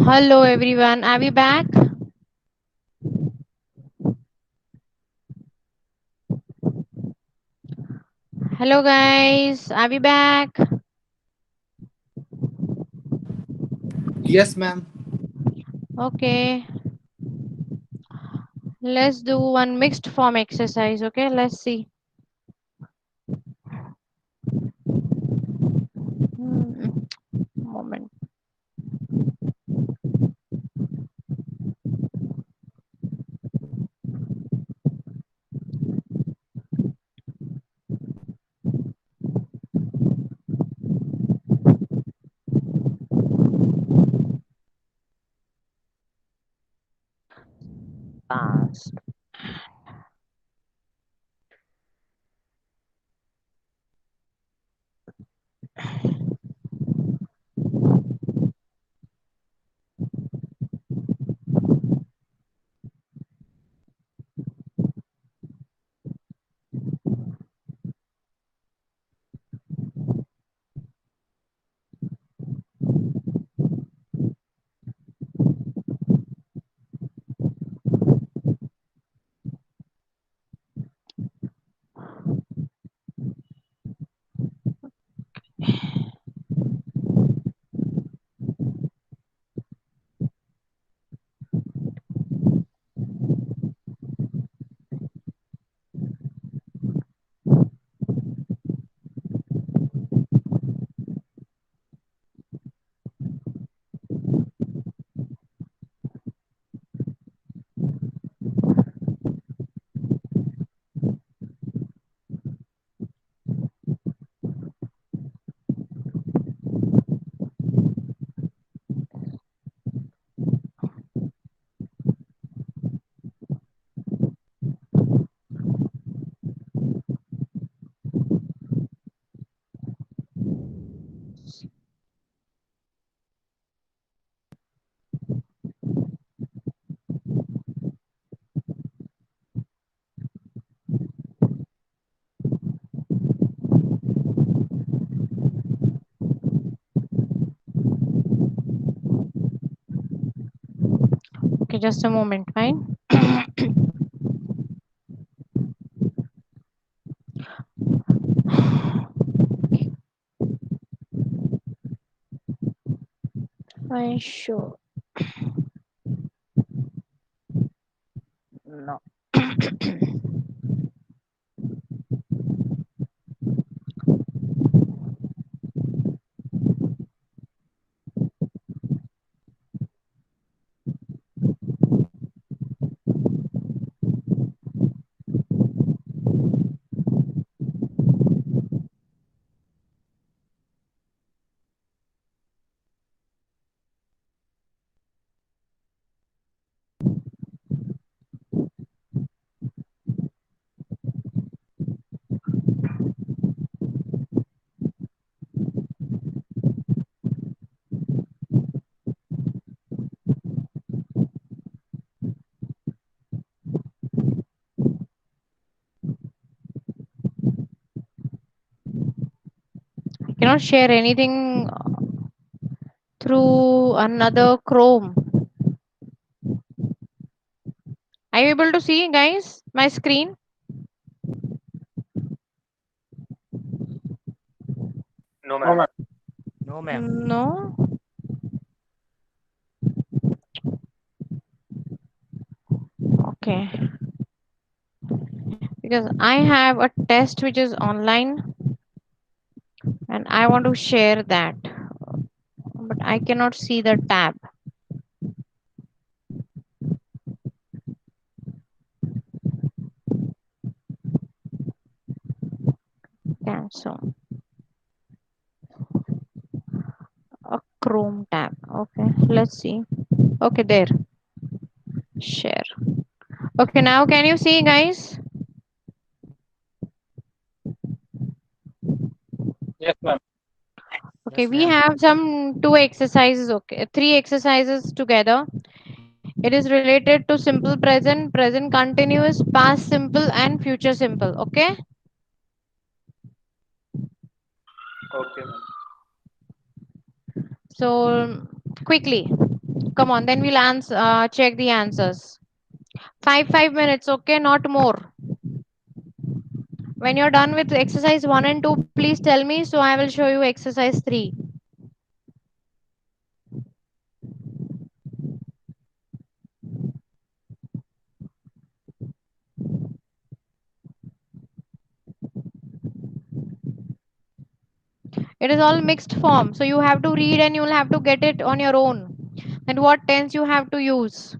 Hello everyone, are we back? Hello guys, are we back? Yes, ma'am. Okay, let's do one mixed form exercise. Okay, let's see. Moment. Past. Okay, just a moment, fine. Fine, sure. No. I cannot share anything through another Chrome. Are you able to see, guys, my screen? No, No, ma'am. ma'am. No, ma'am. No. Okay. Because I have a test which is online and I want to share that, but I cannot see the tab. Cancel. A Chrome tab. Okay, let's see. Okay, there. Share. Okay, now can you see, guys? Yes, ma'am. Okay, Yes, we ma'am. have some two exercises, okay, three exercises together. It is related to simple present, present continuous, past simple, and future simple. Okay. Okay, ma'am. So quickly, come on. Then we'll answer. Check the answers. 5 minutes. Okay, not more. When you're done with exercise one and two, please tell me. So I will show you exercise three. It is all mixed form. So you have to read and you will have to get it on your own. And what tense you have to use.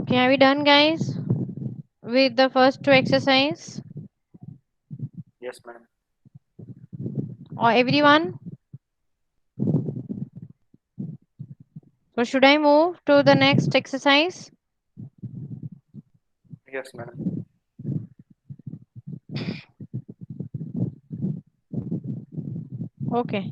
Okay, are we done, guys, with the first two exercise? Yes, madam. Or everyone? So should I move to the next exercise? Yes, madam. Okay.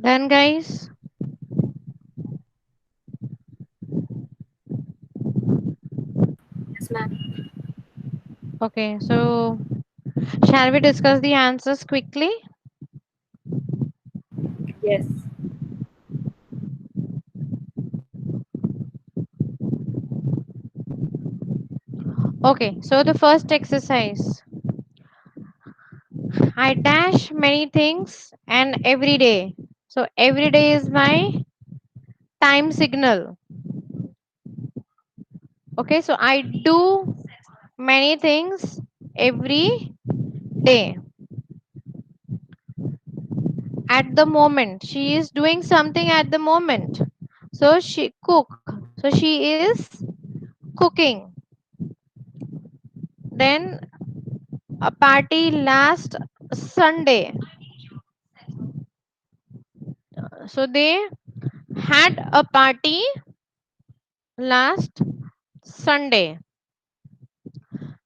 Done, guys? Yes, ma'am. Okay, so shall we discuss the answers quickly? Yes. Okay, so the first exercise, I dash many things and every day. So every day is my time signal. Okay, so I do many things every day. At the moment, she is doing something at the moment. So she cook. So she is cooking. Then a party last Sunday. So they had a party last Sunday.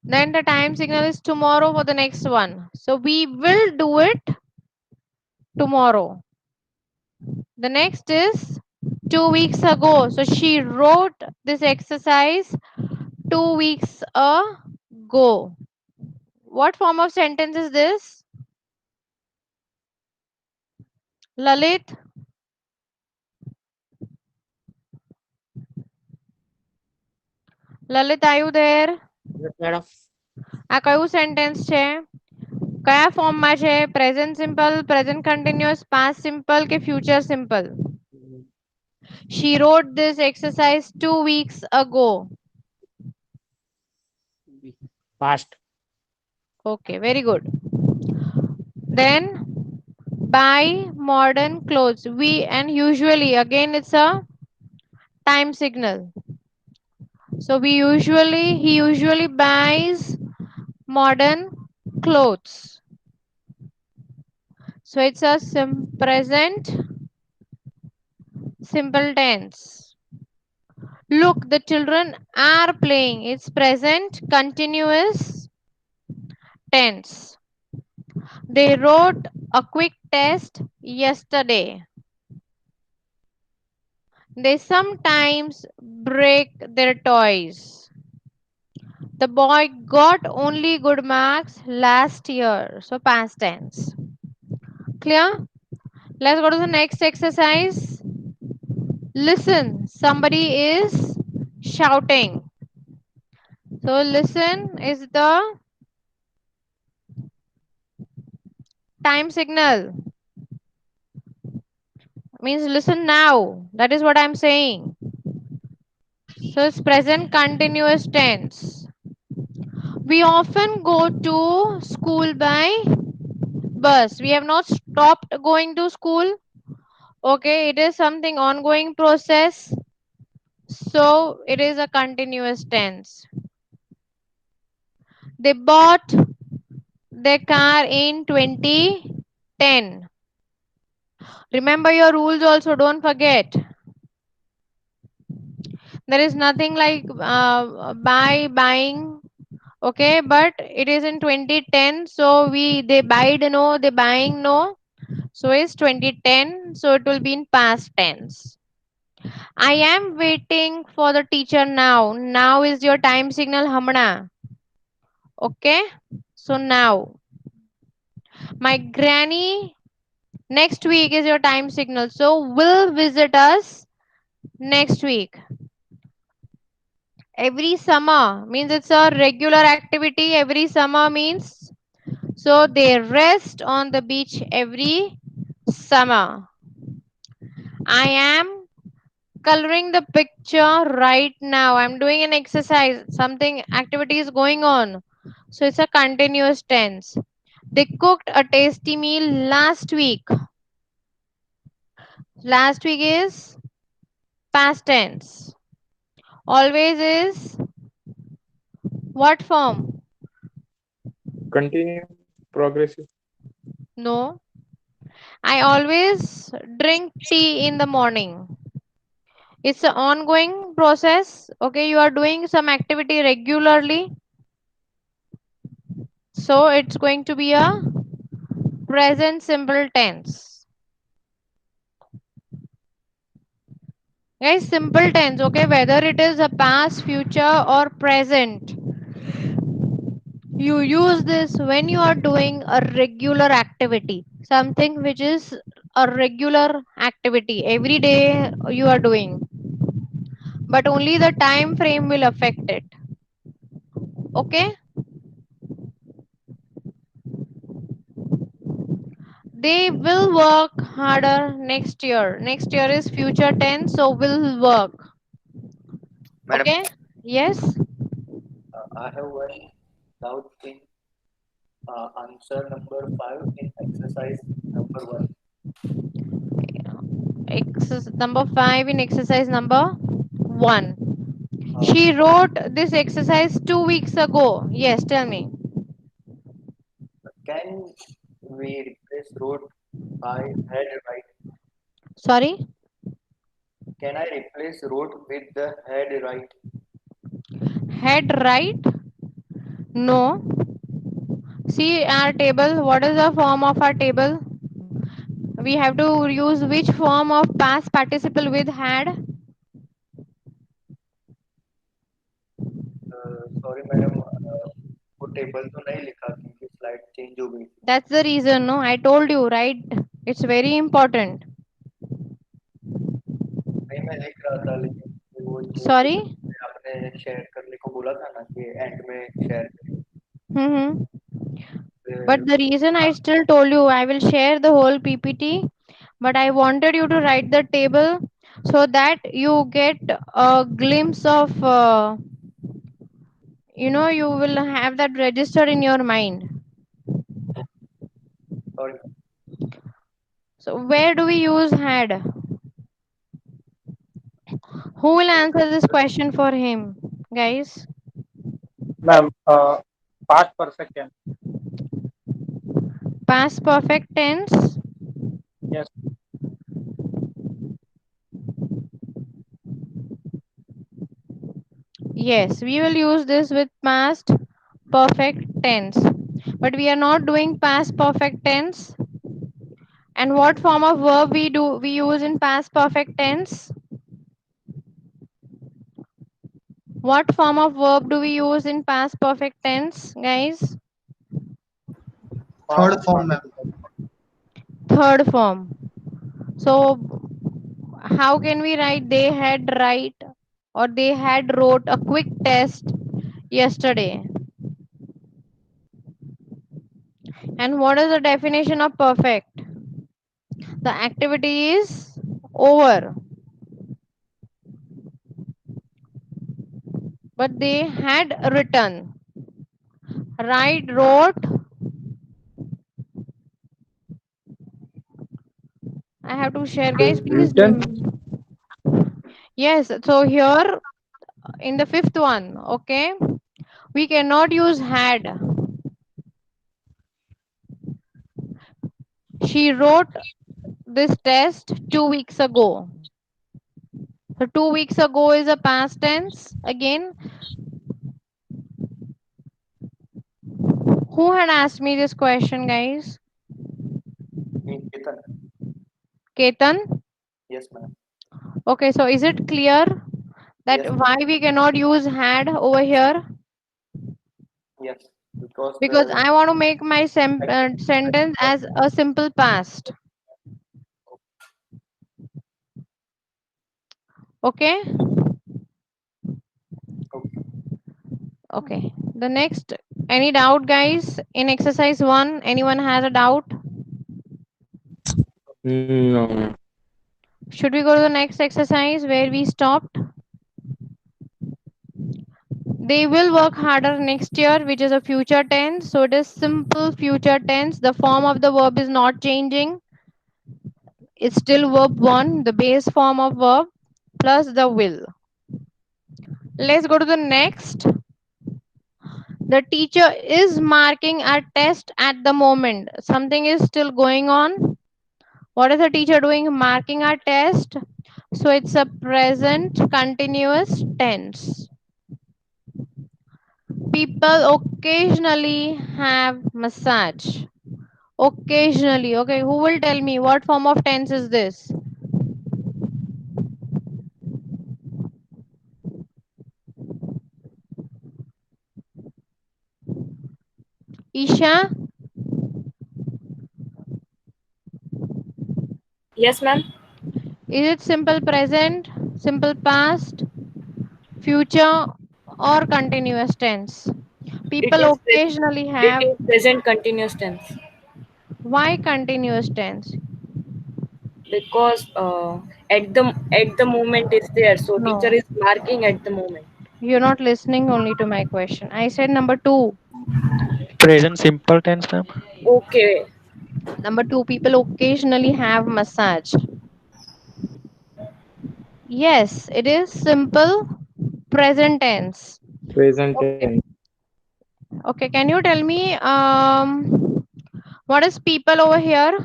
Then the time signal is tomorrow for the next one. So we will do it tomorrow. The next is 2 weeks ago. So she wrote this exercise 2 weeks ago. What form of sentence is this? Lalit, Lalit, are you there? Yes, madam. આ કયું sentence છે? કયા ફોર્મમાં છે? Present simple, present continuous, past simple કે future simple? She wrote this exercise 2 weeks ago. Past. Okay, very good. Then buy modern clothes. We and usually again it's a time signal. So he usually buys modern clothes. So it's a present simple tense. Look, the children are playing. It's present continuous tense. They wrote a quick test yesterday. They sometimes break their toys. The boy got only good marks last year. So past tense. Clear? Let's go to the next exercise. Listen, somebody is shouting. So listen is the time signal. Means listen now. That is what I'm saying. So it's present continuous tense. We often go to school by bus. We have not stopped going to school. Okay, it is something ongoing process. So it is a continuous tense. They bought their car in 2010. Remember your rules also, don't forget. There is nothing like buying, okay, but it is in 2010. So they buyed no, they buying no. So it's 2010. So it will be in past tense. I am waiting for the teacher now. Now is your time signal, hamna. Okay. So now my granny next week is your time signal. So will visit us next week. Every summer means it's a regular activity. Every summer means so they rest on the beach every summer. I am coloring the picture right now. I'm doing an exercise. Something activity is going on. So it's a continuous tense. They cooked a tasty meal last week. Last week is past tense. Always is what form? Continue. Progressive. No. I always drink tea in the morning. It's an ongoing process. Okay, you are doing some activity regularly. So it's going to be a present simple tense. Guys, simple tense, okay, whether it is a past, future, or present, you use this when you are doing a regular activity, something which is a regular activity. Every day you are doing, but only the time frame will affect it. Okay? They will work harder next year. Next year is future tense, so will work. Madam, Okay? Yes? I have one doubt in answer number 5 in exercise number 1. Number 5 in exercise number 1. Uh, She wrote this exercise 2 weeks ago. Yes, tell me. can we replace wrote by head right? Sorry? Can I replace wrote with the head right? Head right? No. See our table. What is the form of our table? We have to use which form of past participle with had? Sorry madam, वो table तो नहीं लिखा क्योंकि slide change हो गई थी। That's the reason, no? I told you, right? It's very important. नहीं, मैं लिख रहा था लेकिन फिर वो जो Sorry? आपने शेयर करने को बोला था ना कि एंड में शेयर Mm-hmm. फिर But the reason I still told you, I will share the whole PPT, but I wanted you to write the table so that you get a glimpse of, you will have that registered in your mind. Sorry. So, where do we use had? Who will answer this question for him, guys? Ma'am, past perfect tense. Past perfect tense? Yes. Yes, we will use this with past perfect tense. But we are not doing past perfect tense. And what form of verb we use in past perfect tense? What form of verb do we use in past perfect tense, guys? Past Third form, ma'am. participle. Third form. So how can we write they had write or they had wrote a quick test yesterday? And what is the definition of perfect? The activity is over, but they had written. Write, wrote. I have to share, guys. Please. Written. Yes. So here in the fifth one, okay, we cannot use had. She wrote this test 2 weeks ago. So 2 weeks ago is a past tense. Again, who had asked me this question, guys? Me Chetan. Ketan. Yes ma'am. Okay, so is it clear that yes why we cannot use had over here? Yes because the Because I want to make my sentence as a simple past. Okay. Okay. Okay. The next, any doubt, guys? In exercise 1, anyone has a doubt? No, ma'am. Should we go to the next exercise where we stopped? They will work harder next year, which is a future tense. So it is simple future tense. The form of the verb is not changing. It's still verb 1, the base form of verb, plus the will. Let's go to the next. The teacher is marking a test at the moment. Something is still going on. What is the teacher doing? Marking a test. So it's a present continuous tense. People occasionally have massage. Occasionally. Okay, who will tell me what form of tense is this? Isha? Yes, ma'am. Is it simple present, simple past, future, or continuous tense? It People is occasionally it have. is present continuous tense Why continuous tense? because at the moment is there, so teacher No, is marking at the moment. you're not listening only to my question. I said number two. Present simple tense, ma'am. Okay, Number two, people occasionally have massage. Yes, it is simple present tense. Present tense. Okay. Okay, can you tell me what is people over here?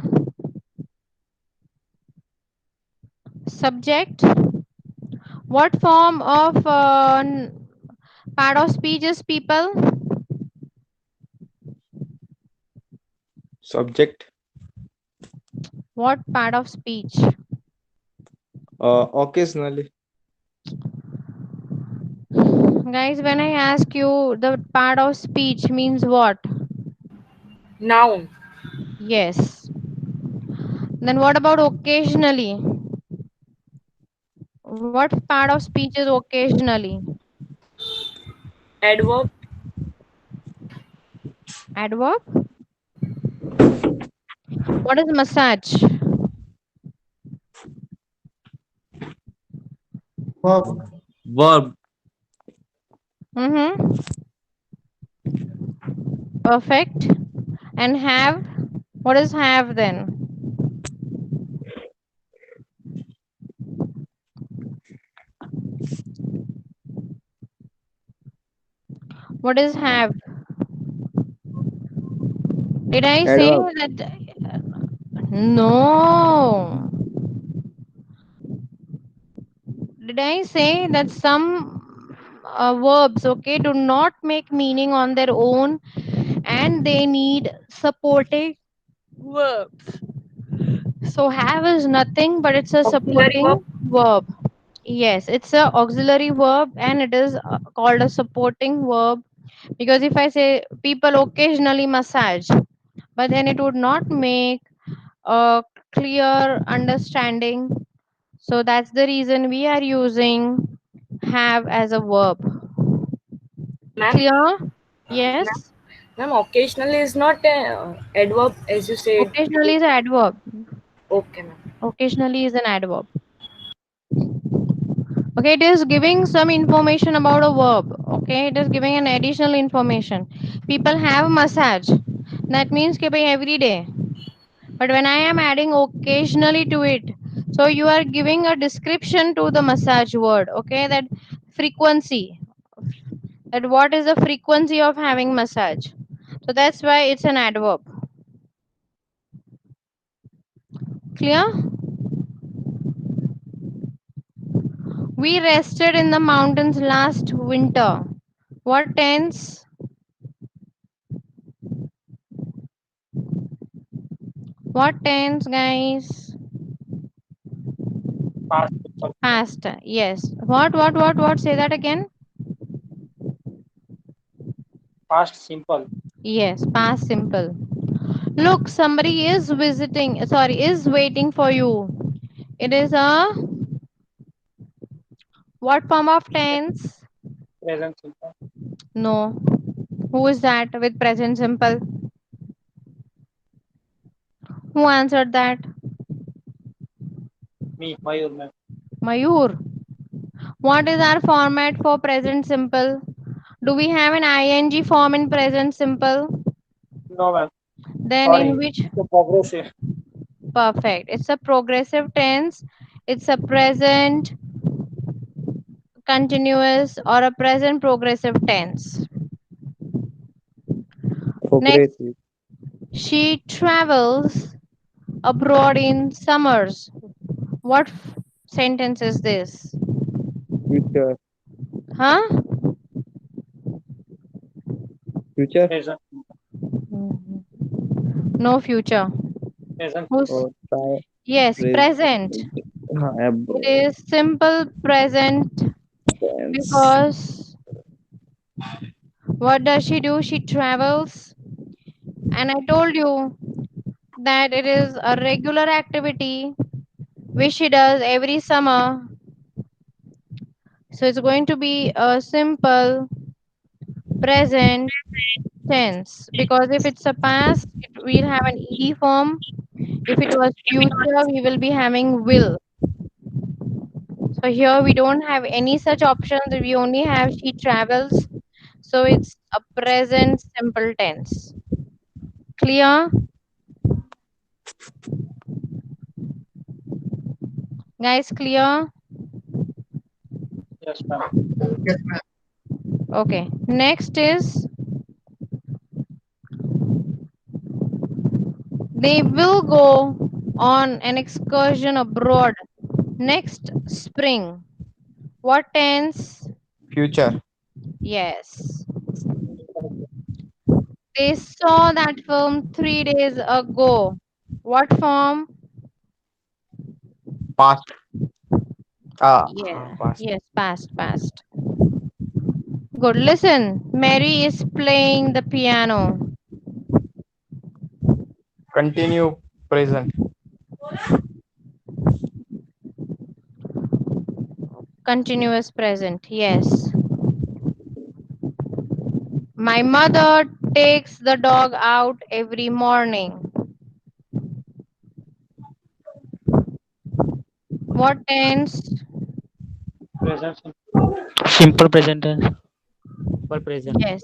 Subject. What form of part of speech is people? Subject. What part of speech? Occasionally. Guys, when I ask you the part of speech means what? noun. Yes. Then what about occasionally? What part of speech is occasionally? Adverb. Adverb? What is massage? Verb. Mm-hmm. Perfect. And have? What is have then? What is have? Did I say Adverb. that? No. Did I say that some verbs, okay, do not make meaning on their own and they need supporting verbs? So have is nothing but it's a Auxiliary verb. supporting verb. Yes, it's a auxiliary verb and it is called a supporting verb because if I say people occasionally massage, but then it would not make a clear understanding. So that's the reason we are using have as a verb. Ma'am, Clear? ma'am, Yes. ma'am, occasionally is not a adverb as you said. Occasionally is an adverb. Okay, ma'am. Occasionally is an adverb. Okay, it is giving some information about a verb. Okay, it is giving an additional information. People have massage. That means कि भाई every day. But when I am adding occasionally to it, so you are giving a description to the massage word. Okay, that frequency. That what is the frequency of having massage. So that's why it's an adverb. Clear? We rested in the mountains last winter. What tense? What tense, guys? Past simple. Past. Yes. What? Say that again. Past simple. Yes, past simple. Look, somebody is visiting, sorry, is waiting for you. It is a what form of tense? Present simple. No. Who is that with present simple? Who answered that? Me, Mayur, ma'am. Mayur. What is our format for present simple? Do we have an ing form in present simple? No, ma'am. Then in Sorry. which? It's a progressive. Perfect. It's a progressive tense. It's a present continuous or a present progressive tense. Next, Progressive. she travels abroad in summers. What sentence is this? Future. Huh? Future. Present. Mhm. No future. Present. Who's? Or try. Yes, Present. present. It Abroad. is simple present Tense. because what does she do? She travels. And I told you that it is a regular activity. which she does every summer. So it's going to be a simple present tense, because if it's a past, we'll have an ed form. If it was future, we will be having will. So here we don't have any such options. We only have she travels. So it's a present simple tense. Clear? Guys, clear? Yes, ma'am. Okay. Next is they will go on an excursion abroad next spring. What tense? Future. Yes. They saw that film 3 days ago. What form? Past. Yeah. Past. Yes, past, past. Good. Listen. Mary is playing the piano. Continue. Present. Continuous present. Yes. My mother takes the dog out every morning. What tense? Present. Simple present tense. Simple present. Yes.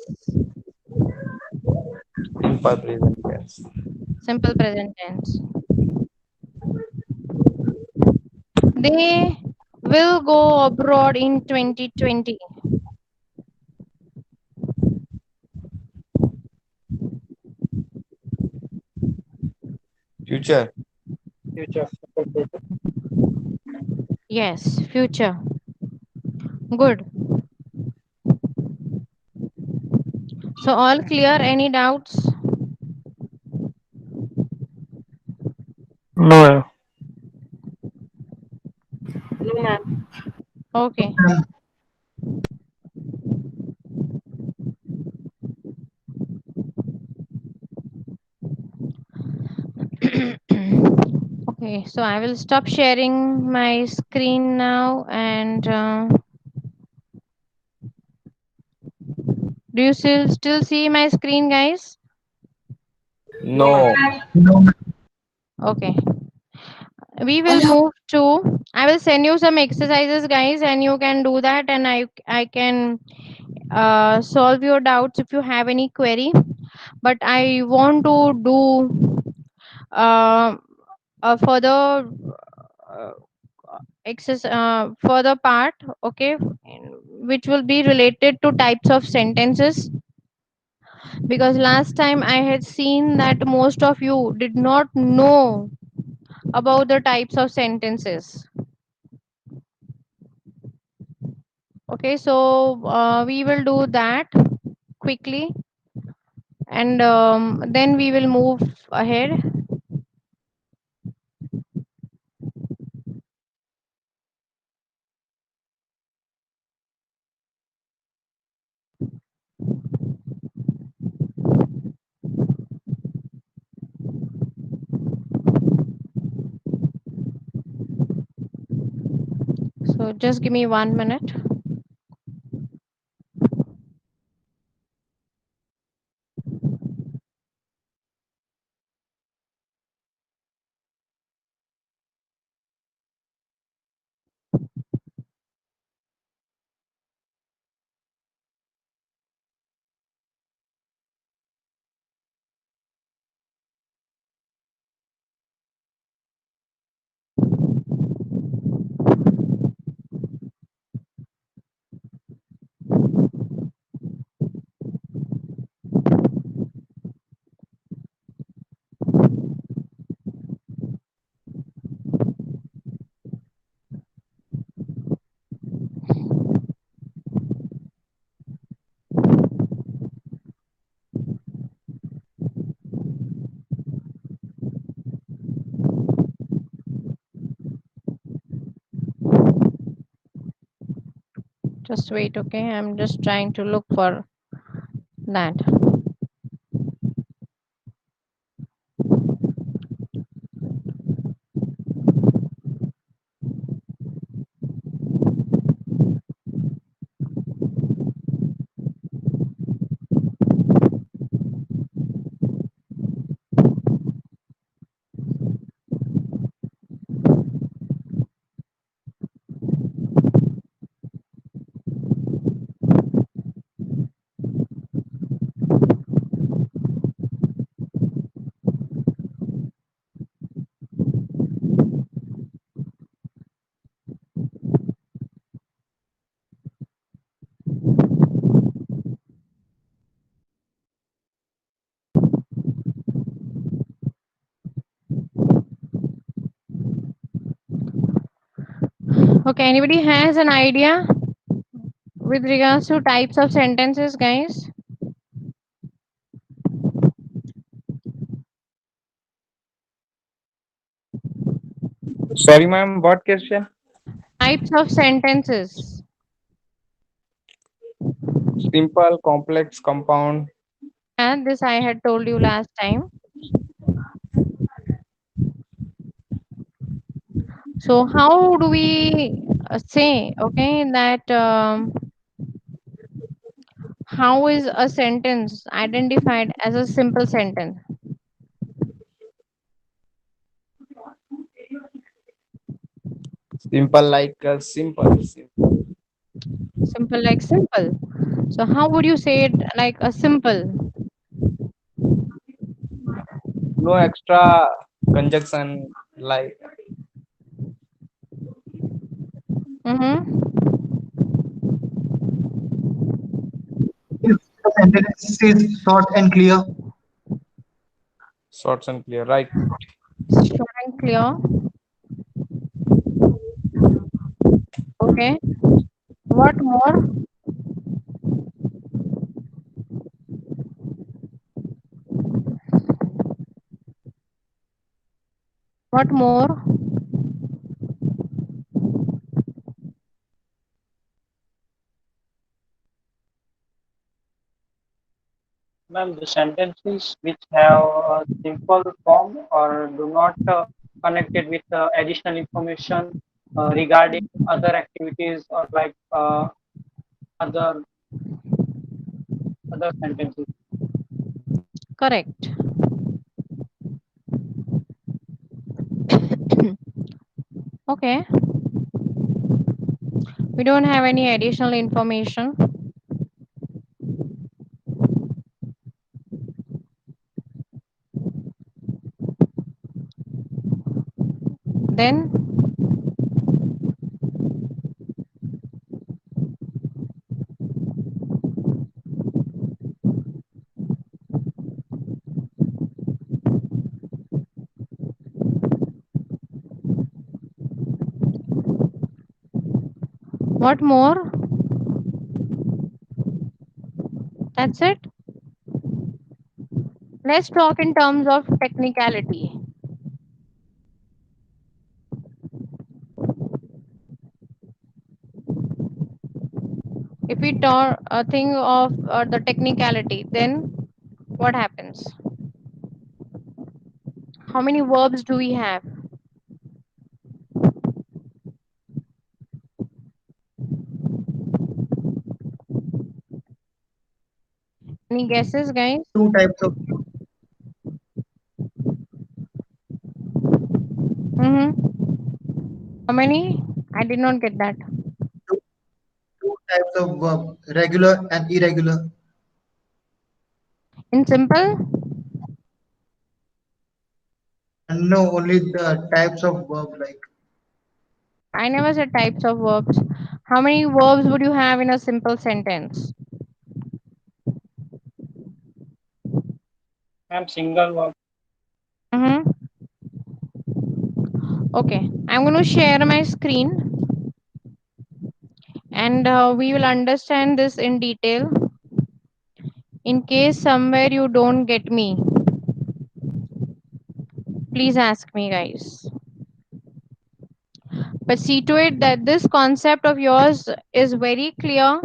Simple present tense. Simple present tense. They will go abroad in 2020. Future. Future. Yes. Future. Good. So all clear? Any doubts? No. No, ma'am. Okay. Okay. So I will stop sharing my screen now. And do you still see my screen, guys? No, ma'am. No. Okay. We will move to. I will send you some exercises, guys, and you can do that. And I can solve your doubts if you have any query. But I want to do uh, a further uh, further part, okay, which will be related to types of sentences, because last time I had seen that most of you did not know about the types of sentences. Okay, so we will do that quickly, and then we will move ahead. So just give me 1 minute. Just wait, okay? I'm just trying to look for that. Okay, anybody has an idea with regards to types of sentences, guys? Sorry, ma'am. What question? Types of sentences. Simple, complex, compound. And this I had told you last time. So how do we say, okay, that how is a sentence identified as a simple sentence? Simple like simple. Simple. Simple like simple. So how would you say it like a simple? No extra conjunction like Mm-hmm. If the sentence is short and clear, short and clear. Right. Short and clear. Okay. What more? What more? Ma'am, the sentences which have a simple form or do not connected with additional information regarding other activities or like other other sentences. Correct. Okay. We don't have any additional information. Then what more? That's it. Let's talk in terms of technicality. If we talk think of the technicality, then what happens? How many verbs do we have? Any guesses, guys? two types of Mm-hmm. How many? I did not get that. two, two types of verb, regular and irregular. In simple, And no, only the types of verb like I never said types of verbs. How many verbs would you have in a simple sentence? Ma'am, single verb. Mm-hmm. Okay, I'm going to share my screen and we will understand this in detail. In case somewhere you don't get me, please ask me, guys. But see to it that this concept of yours is very clear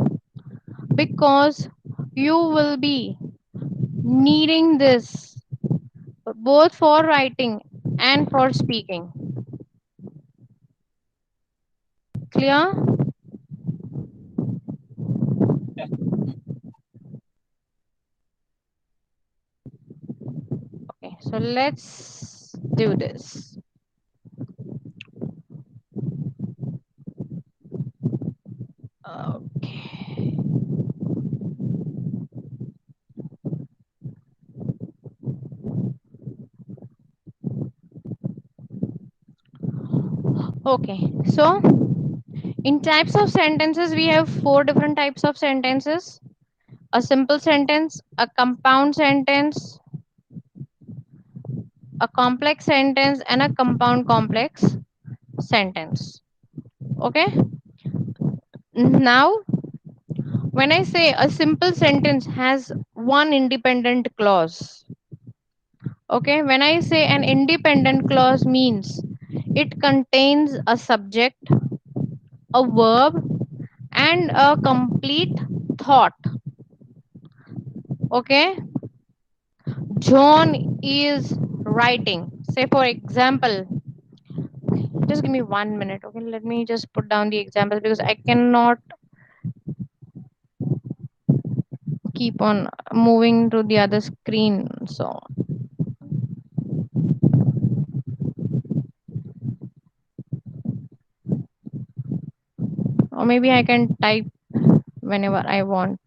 because you will be needing this both for writing and for speaking. Clear? Yes. Okay, so let's do this. Okay. Okay, so in types of sentences, we have four different types of sentences: a simple sentence, a compound sentence, a complex sentence, and a compound complex sentence. Okay. Now, when I say a simple sentence has one independent clause, okay, when I say an independent clause means it contains a subject, a verb, and a complete thought. Okay, John is writing. Say, for example, just give me 1 minute. Okay, let me just put down the example because I cannot keep on moving to the other screen. So, or maybe I can type whenever I want.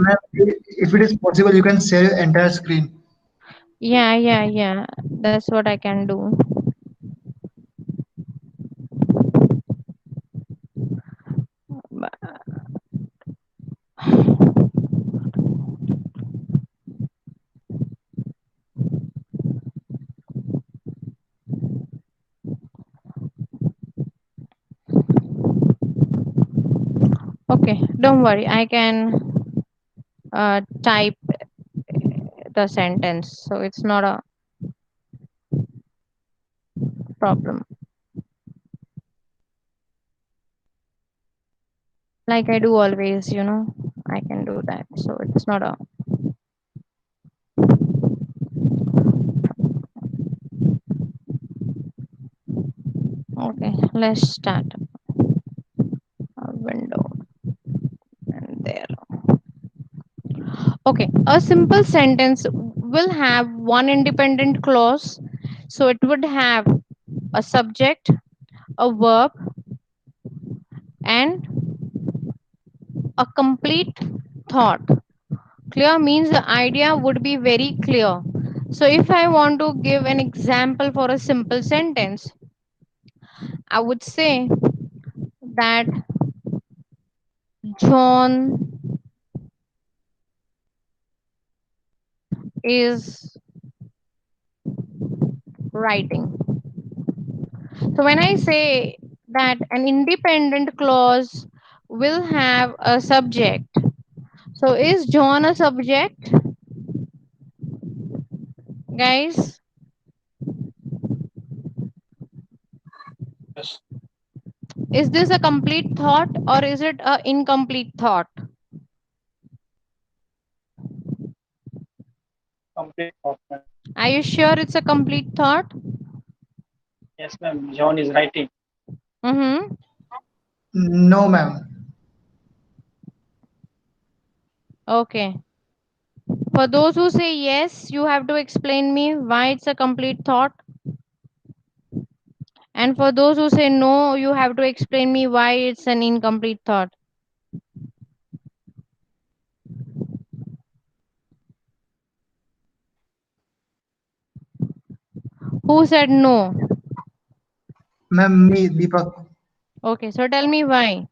Ma'am, if it is possible, you can share your entire screen. Yeah, yeah, yeah. That's what I can do. Okay, don't worry. I can type the sentence, so it's not a problem. Like I do always, I can do that. So it's not a. Okay, let's start a window and there. Okay, a simple sentence will have one independent clause. So it would have a subject, a verb, and a complete thought. Clear means the idea would be very clear. So if I want to give an example for a simple sentence, I would say that John is writing. So when I say that an independent clause will have a subject, so is John a subject, guys? Yes, Is this a complete thought or is it a incomplete thought? complete thought, ma'am. Are you sure it's a complete thought? Yes, ma'am. John is writing. Mm-hmm. No, ma'am. Okay. For those who say yes, you have to explain me why it's a complete thought. And for those who say no, you have to explain me why it's an incomplete thought. Who said no? Ma'am, me, Deepak. Okay, so tell me why.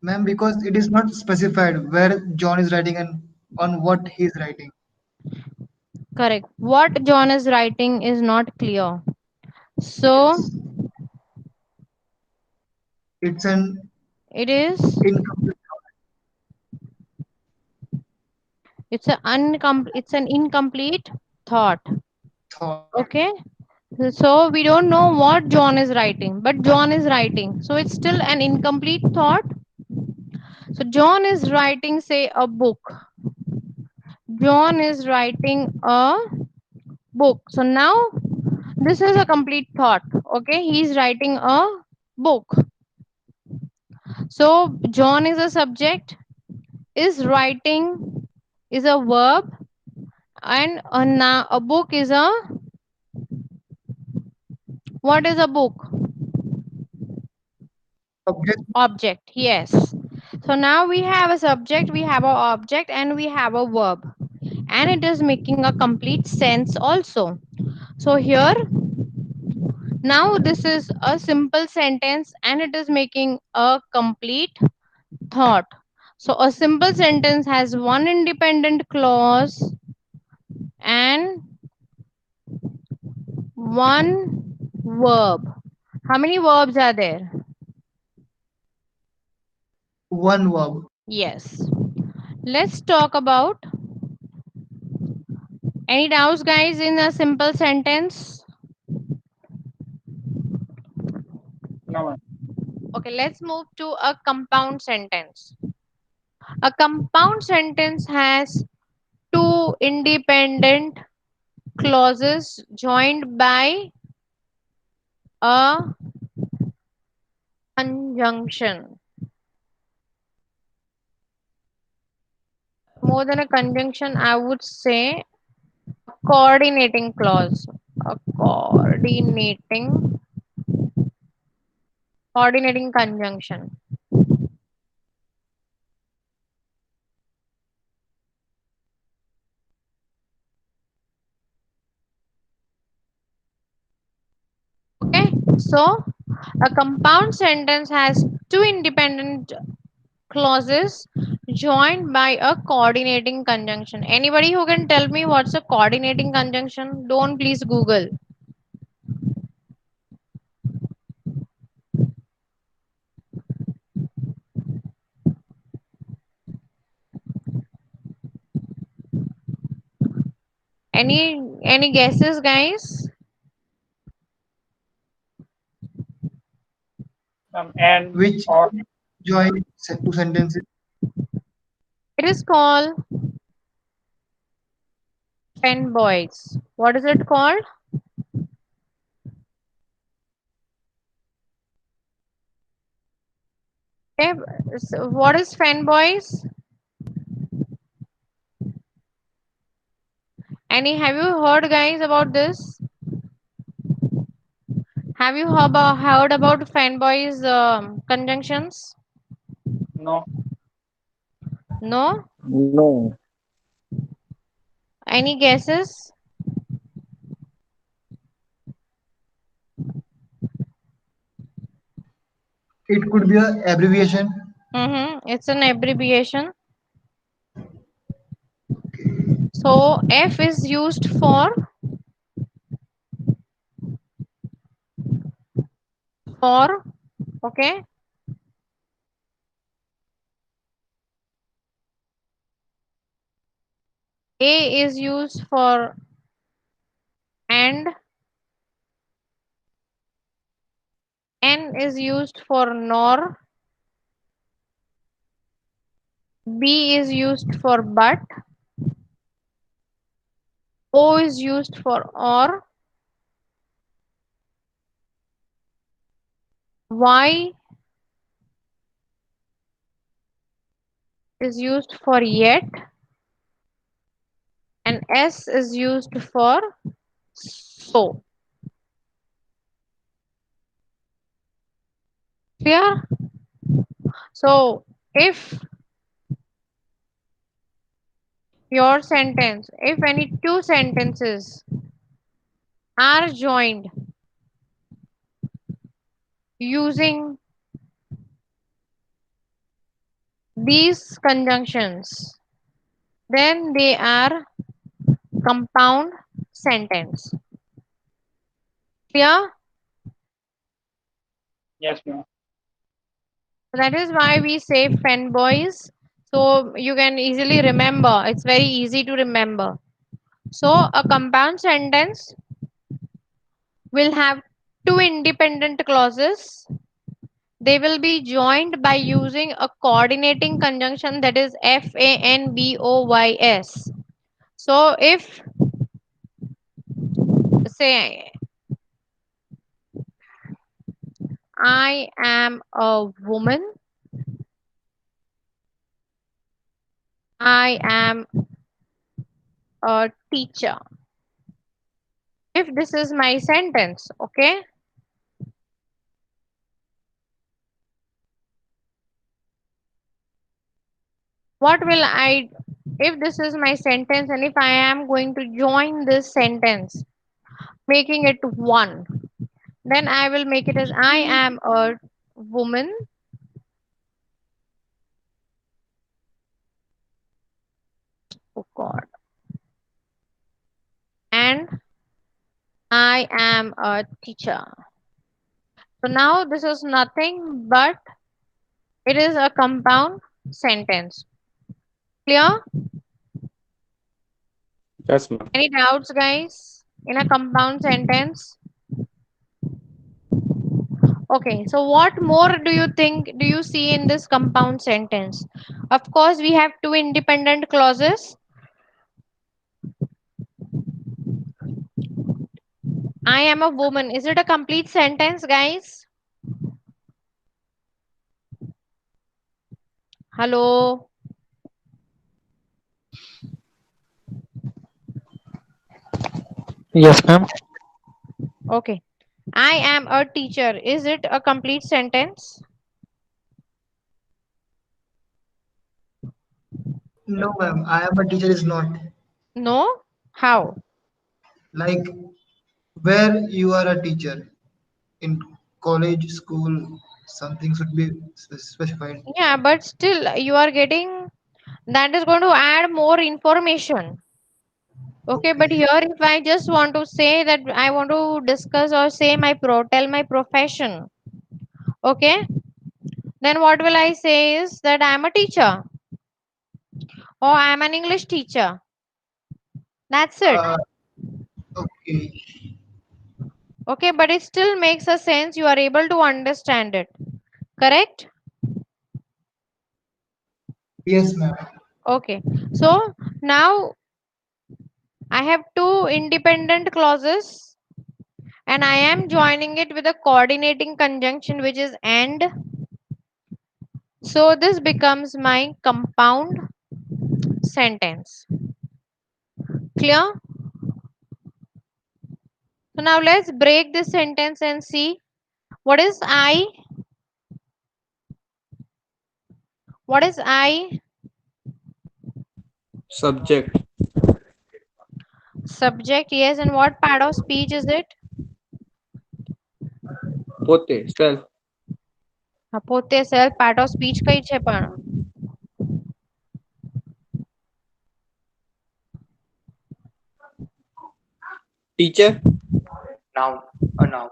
Ma'am, because it is not specified where John is writing and on what he is writing. Correct. What John is writing is not clear. So Yes. It's an it is incomplete it's an incomplete thought. thought. Okay. So we don't know what John is writing, but John is writing. So it's still an incomplete thought. So John is writing, say, a book. John is writing a book. So now this is a complete thought. Okay, he's writing a book. So John is a subject, is writing is a verb, and a book is a what is a book? Object Object. Yes. So now we have a subject, we have a object, and we have a verb, and it is making a complete sense also. So here now this is a simple sentence and it is making a complete thought. So a simple sentence has one independent clause and one verb. How many verbs are there? One verb. Yes. Let's talk about any doubts, guys, in a simple sentence. No, ma'am. Okay, let's move to a compound sentence. A compound sentence has two independent clauses joined by a conjunction. More than a conjunction, I would say coordinating clause. A coordinating conjunction. Okay, so a compound sentence has two independent clauses joined by a coordinating conjunction. Anybody who can tell me what's a coordinating conjunction? Don't please Google. Any guesses, guys? And Which or join two sentences. It is called fanboys. What is it called? Okay, so what is fanboys? Any have you heard, guys, about this? Have you heard about fanboys conjunctions? no, No? No. Any guesses? It could be a abbreviation. It's an abbreviation. So F is used for okay. A is used for and, N is used for nor, B is used for but, O is used for or, Y is used for yet, and S is used for so. Clear? So if if any two sentences are joined using these conjunctions, then they are compound sentence. Clear? yes, ma'am. That is why we say fanboys. So you can easily remember. It's very easy to remember. So a compound sentence will have two independent clauses. They will be joined by using a coordinating conjunction, that is FANBOYS. So if say I am a woman, I am a teacher. If this is my sentence, okay, what will I, if this is my sentence and if I am going to join this sentence, making it one, then I will make it as I am a woman Oh God. And I am a teacher. So now this is nothing but it is a compound sentence. Clear? Yes, ma'am. Any doubts, guys? In a compound sentence? Okay, so what more do you think, do you see in this compound sentence? Of course, we have two independent clauses. I am a woman. Is it a complete sentence, guys? Hello? Yes, ma'am. Okay. I am a teacher. Is it a complete sentence? No, ma'am. I am a teacher is not. No? How? Like where you are a teacher in college, school, something should be specified. Yeah, but still, you are getting that is going to add more information. Okay, but Okay. here, if I just want to say that I want to discuss or say tell my profession, okay, then what will I say is that I am a teacher or I am an English teacher. That's it. Uh, okay. Okay, but it still makes a sense. You are able to understand it. Correct? Yes, ma'am. Okay. So now I have two independent clauses and I am joining it with a coordinating conjunction which is and. So this becomes my compound sentence. Clear? So now let's break this sentence and see what is I, what is I, Subject. subject, yes, and what part of speech is it? પોતે self. હા, પોતે self part of speech કઈ છે પણ? Teacher. Noun. A noun.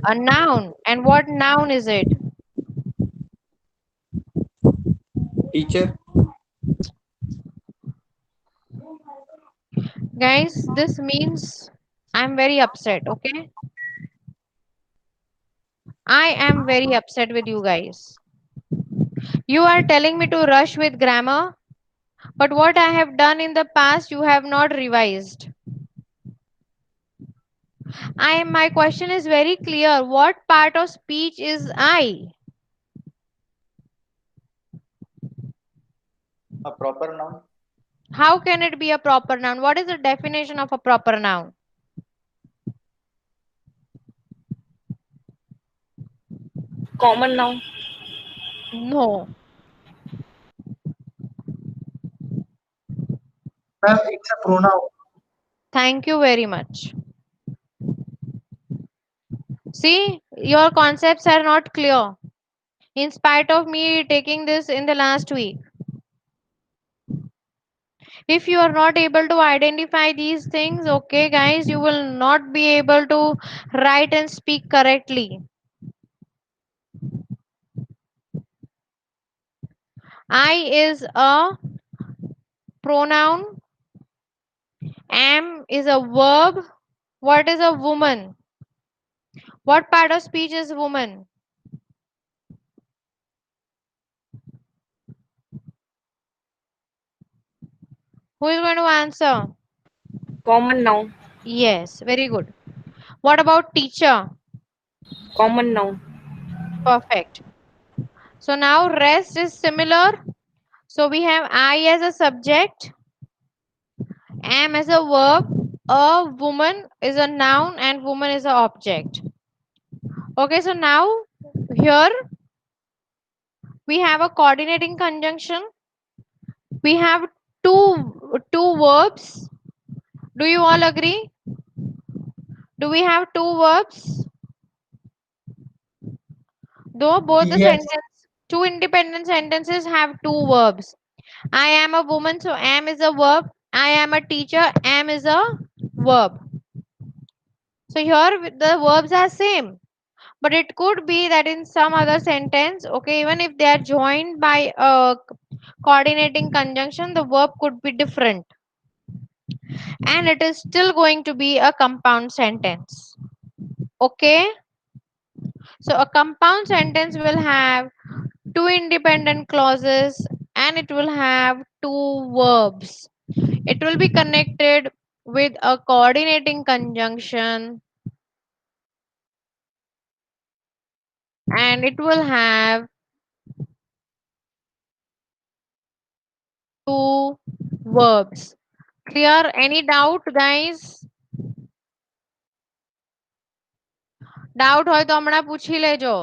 A noun. And what noun is it? Teacher. Guys, this means I'm very upset, okay? I am very upset with you guys. You are telling me to rush with grammar, but what I have done in the past, you have not revised. My question is very clear. What part of speech is I? A proper noun. How can it be a proper noun? What is the definition of a proper noun? Common noun. No. Ma'am, it's a pronoun. Thank you very much. See, your concepts are not clear. In spite of me taking this in the last week. If you are not able to identify these things, okay, guys, you will not be able to write and speak correctly. I is a pronoun, am is a verb. What is a woman? What part of speech is woman? Who is going to answer? Common noun. Yes, very good. What about teacher? Common noun. Perfect. So now rest is similar. So we have I as a subject, am as a verb, a woman is a noun, and woman is an object. Okay, so now here we have a coordinating conjunction. We have two verbs. Do you all agree? Do we have two verbs? Though both the Yes. sentence, two independent sentences have two verbs. I am a woman, so am is a verb. I am a teacher, am is a verb. So here the verbs are same. But it could be that in some other sentence, okay, even if they are joined by a coordinating conjunction, the verb could be different. And it is still going to be a compound sentence. Okay. So a compound sentence will have two independent clauses and it will have two verbs. It will be connected with a coordinating conjunction and it will have two verbs. Clear? Any doubt, guys? Doubt હોય તો હમણાં પૂછી લેજો.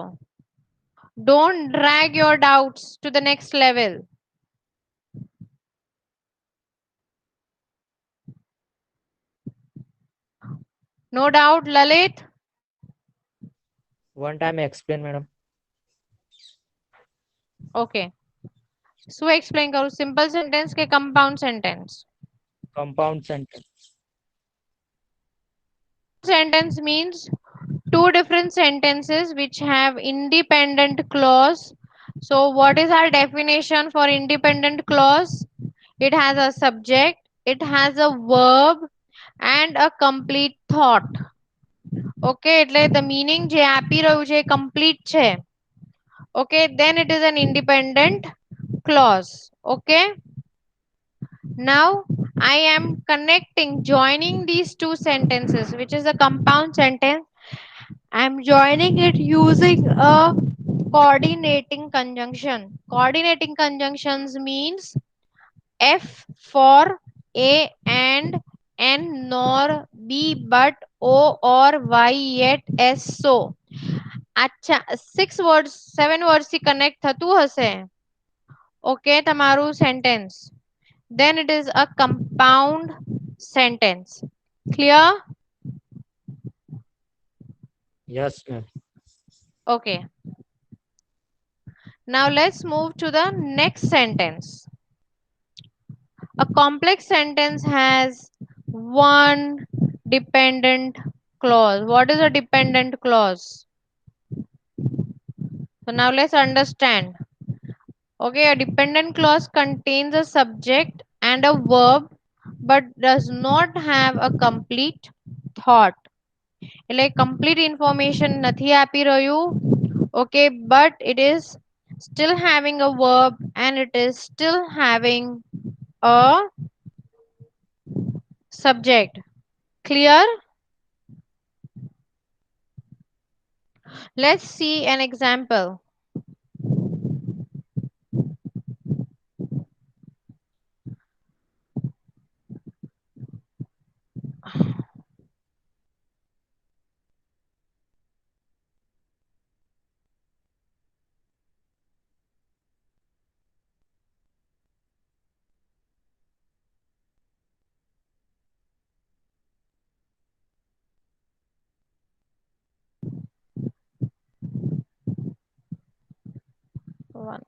Don't drag your doubts to the next level. No doubt, Lalit? One time explain, madam. Okay. શું explain કરું? Simple sentence કે compound sentence? Compound sentence. Sentence means two different sentences which have independent clause. So what is our definition for independent clause? It has a subject, it has a verb and a complete thought. Okay, એટલે the meaning જે આપી રહ્યું છે complete છે. Okay, then it is an independent clause. Okay, now I am connecting, joining these two sentences, which is a compound sentence. I'm joining it using a coordinating conjunction. Coordinating conjunctions means F for A and N nor B but O or Y yet S so. अच्छा 6 words 7 words થી connect થતું હશે. Okay, તમારું sentence. Then it is a compound sentence. Clear? Yes, ma'am. Okay. Now let's move to the next sentence. A complex sentence has one dependent clause. What is a dependent clause? So now let's understand. Okay, a dependent clause contains a subject and a verb but does not have a complete thought. એટલે complete information નથી આપી રહ્યું. Okay, but it is still having a verb and it is still having a subject. Clear? Let's see an example. One.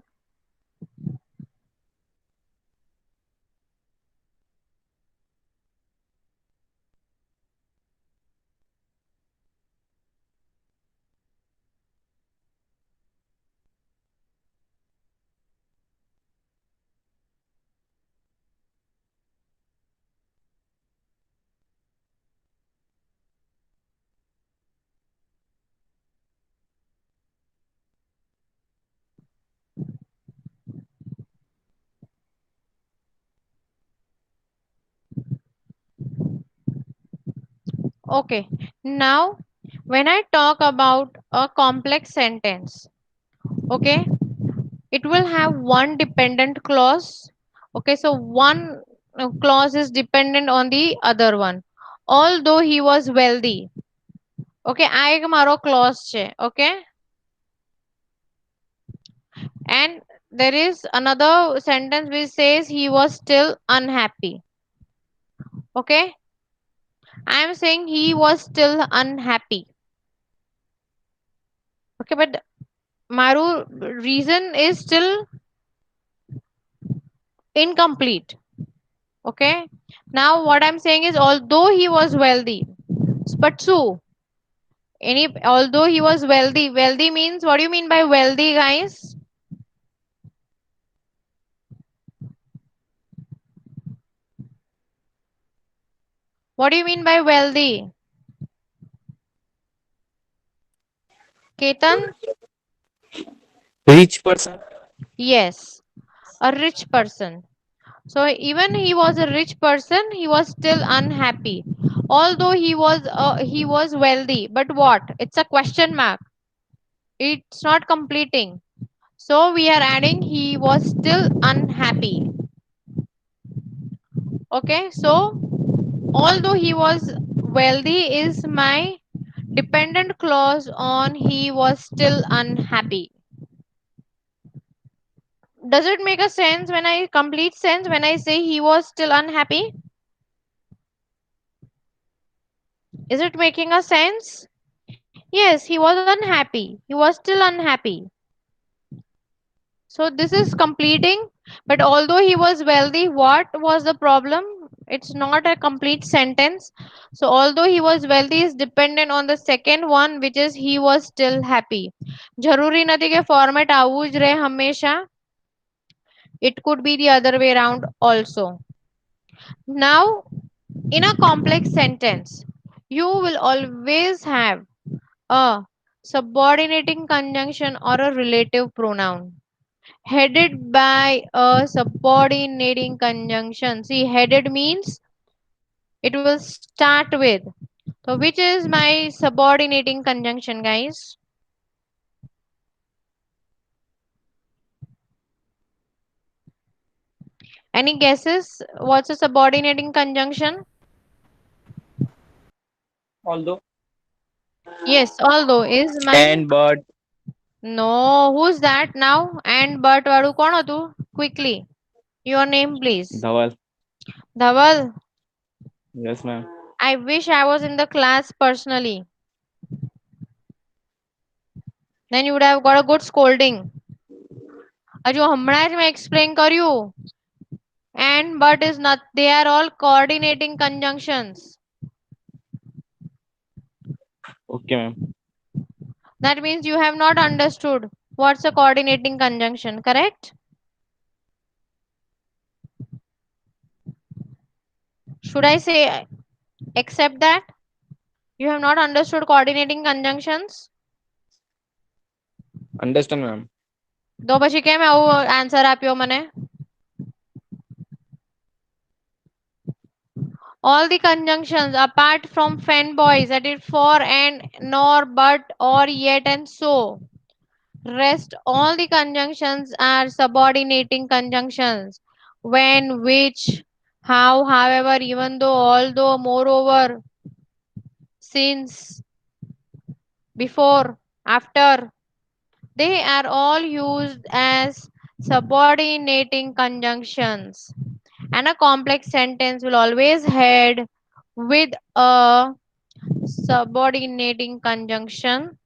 Okay, now when I talk about a complex sentence, okay, it will have one dependent clause. Okay, so one clause is dependent on the other one. Although he was wealthy. Okay, આ એક મારો clause છે. Okay, and there is another sentence which says he was still unhappy. Okay, I am saying he was still unhappy. Okay, but maru reason is still Incomplete. Okay. Now what I'm saying is although he was wealthy, but so although he was wealthy, wealthy means what do you mean by wealthy, guys? What do you mean by wealthy? Ketan? Rich person. Yes, a rich person. So even he was a rich person, he was still unhappy. Although he was wealthy, but what? It's a question mark. It's not completing. So we are adding he was still unhappy. Okay, so although he was wealthy is my dependent clause on he was still unhappy. Does it make a sense when I complete sense when I say he was still unhappy? Is it making a sense? Yes, he was unhappy. He was still unhappy. So this is completing. But although he was wealthy, what was the problem? It's not a complete sentence. So although he was wealthy is dependent on the second one, which is he was still happy. જરૂરી નથી કે format આવું જ રહે હંમેશા. It could be the other way around also. Now, in a complex sentence, you will always have a subordinating conjunction or a relative pronoun headed by a subordinating conjunction. See, headed means it will start with. So, which is my subordinating conjunction, guys? Any guesses? What's a subordinating conjunction? Although Yes, although is my. And but. No, who's that now? And but વાળું કોણ હતું? Quickly. Your name, please. Dhawal. Dhaval, Yes, ma'am. I wish I was in the class personally. Then you would have got a good scolding. હજુ હમણાં જ મેં explain કર્યું. And but is not. They are all coordinating conjunctions. Okay, ma'am. That means you have not understood what's a coordinating conjunction, correct? Should I say accept that? You have not understood coordinating conjunctions? Understand, ma'am. તો પછી કેમ આવું answer આપ્યો મને? All the conjunctions apart from fanboys, that is for and nor but or yet and so. Rest all the conjunctions are subordinating conjunctions. When, which, how, however, even though, although, moreover, since, before, after. They are all used as subordinating conjunctions. And a complex sentence will always head with a subordinating conjunction.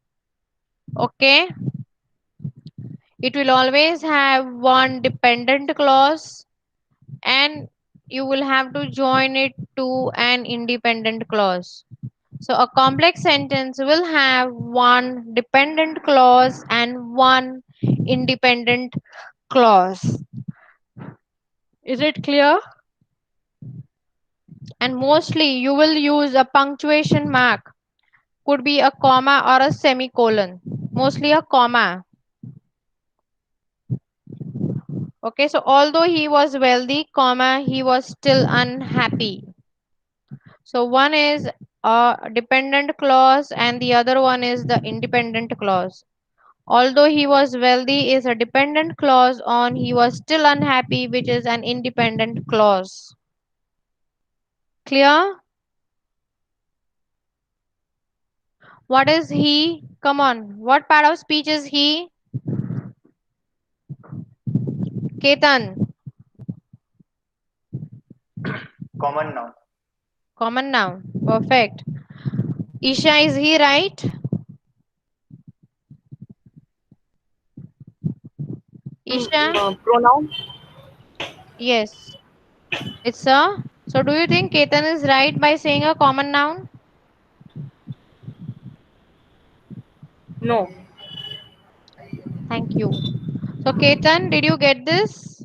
Okay. It will always have one dependent clause and you will have to join it to an independent clause. So a complex sentence will have one dependent clause and one independent clause. Is it clear? And mostly you will use a punctuation mark. Could be a comma or a semicolon. Mostly a comma. Okay, so although he was wealthy, comma, he was still unhappy. So one is a dependent clause and the other one is the independent clause. Although he was wealthy is a dependent clause on he was still unhappy, which is an independent clause. Clear? What is he? Come on. What part of speech is he? Ketan. Common noun. Common noun. Perfect. Isha, is he right? Isha? Pronoun. Yes, it's a. So do you think Ketan is right by saying a common noun? No. Thank you. So Ketan, did you get this?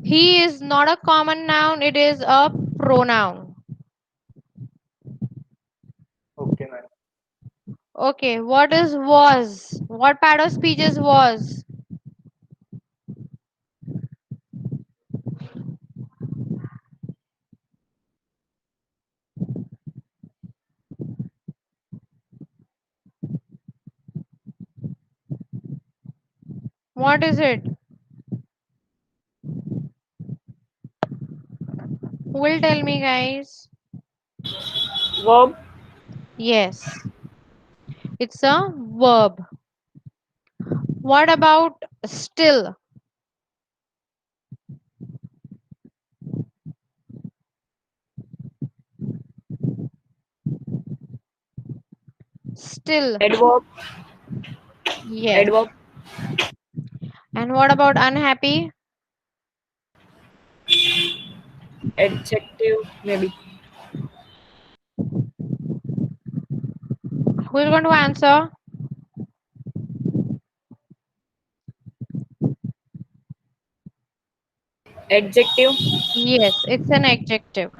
He is not a common noun, it is a pronoun. Okay, ma'am. Okay, what is was? What part of speech is was? What is it? Who will tell me, guys? Verb. Yes, it's a verb. What about still? Still, Adverb. yes. Adverb. And what about unhappy? Adjective. Maybe. Who is going to answer? Adjective. Yes, it's an adjective.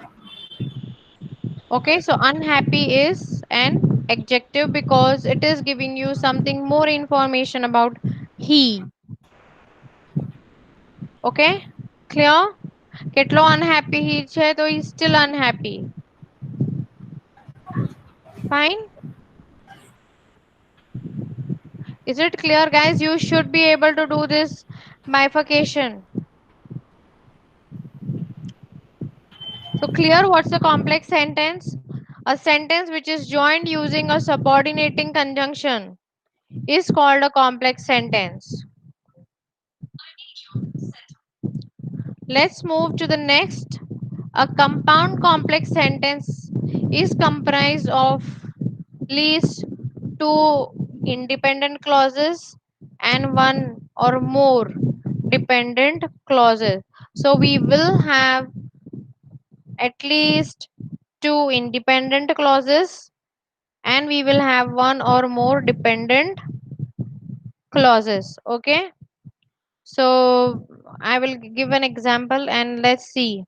Okay, so unhappy is an adjective because it is giving you something more information about he. Okay, clear? કેટલો unhappy he છે તો he is still unhappy. Fine. Is it clear, guys? You should be able to do this bifurcation. So clear, what's a complex sentence? A sentence which is joined using a subordinating conjunction is called a complex sentence. Let's move to the next. A compound complex sentence is comprised of least two independent clauses and one or more dependent clauses. So we will have at least two independent clauses and we will have one or more dependent clauses. Okay, so I will give an example and let's see.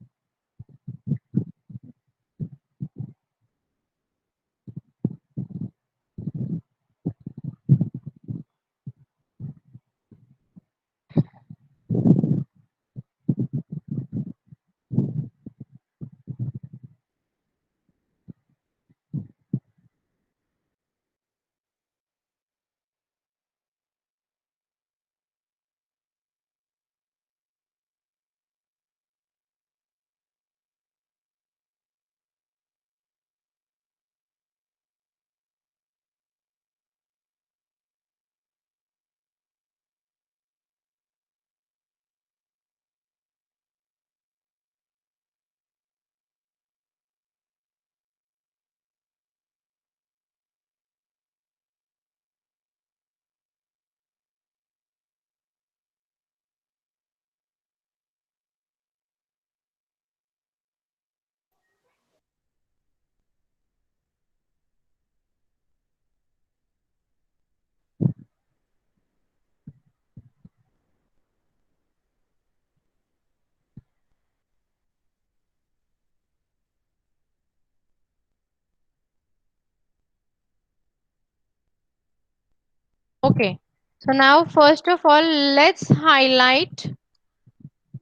Okay, so now first of all, let's highlight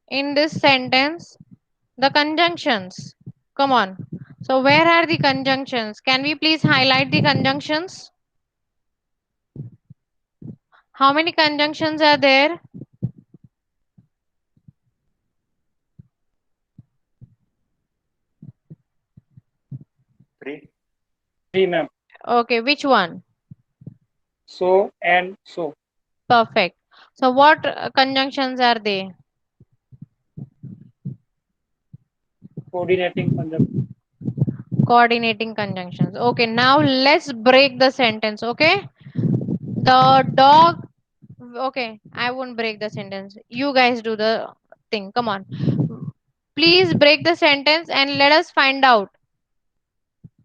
in this sentence the conjunctions. Come on. So where are the conjunctions? Can we please highlight the conjunctions? How many conjunctions are there? 3. 3, ma'am. Okay, which one? So and so. Perfect. So what conjunctions are they? Coordinating conjunction. Coordinating conjunctions. Okay, now let's break the sentence. Okay, the dog. Okay, I won't break the sentence. You guys do the thing. Come on. Please break the sentence and let us find out.